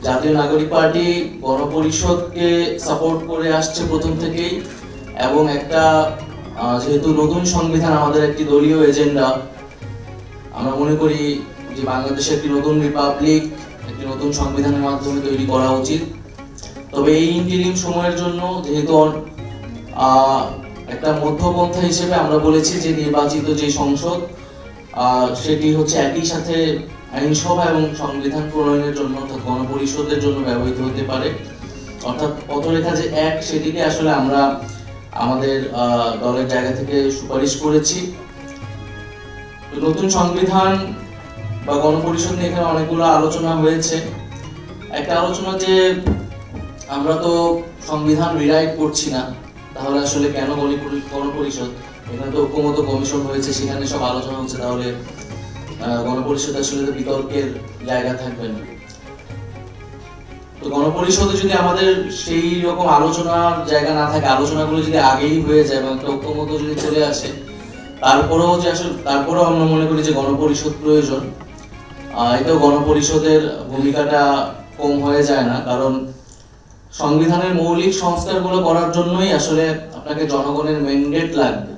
জাতীয় নাগরিক party গণপরিষদকে support করে আসছে প্রথম থেকেই, এবং একটা যেহেতু নতুন সংবিধান আমাদের একটি দলীয় এজেন্ডা, আমরা মনে করি যে বাংলাদেশে একটি নতুন রিপাবলিক একটি নতুন সংবিধানের মাধ্যমে তৈরি করা উচিত। তবে এই ইন্টারিম সময়ের জন্য যেহেতু একটা মধ্যপন্থা হিসেবে আমরা বলেছি যে নির্বাচিত যে সংসদ সেটি হচ্ছে একই সাথে আইনসভা এবং সংবিধান প্রণয়নের জন্য অর্থাৎ গণপরিষদের জন্য ব্যবহৃত হতে পারে। অর্থাৎ পথরেখা যে এক, সেটিকে আসলে আমরা আমাদের দলের জায়গা থেকে সুপারিশ করেছি। নতুন সংবিধান বা গণপরিষদ নিয়ে এখানে অনেকগুলো আলোচনা হয়েছে। একটা আলোচনা যে আমরা তো সংবিধান রিরাইট করছি না, তাহলে আসলে কেন গণপরিষদ? এখানে তো ঐক্যমত্য কমিশন হয়েছে, সেখানে সব আলোচনা হচ্ছে, তাহলে গণপরিষদ আসলে তো বিতর্কের জায়গা থাকবে না। তো গণপরিষদে যদি আমাদের সেই রকম আলোচনার জায়গা না থাকে, আলোচনাগুলো যদি আগেই হয়ে যায় এবং একটা ঐক্যমত্য যদি চলে আসে, তারপরেও আমরা মনে করি যে গণপরিষদ প্রয়োজন। এটাও গণপরিষদের ভূমিকাটা কম হয়ে যায় না, কারণ সংবিধানের মৌলিক সংস্কারগুলো করার জন্যই আসলে আপনাকে জনগণের ম্যান্ডেট লাগবে।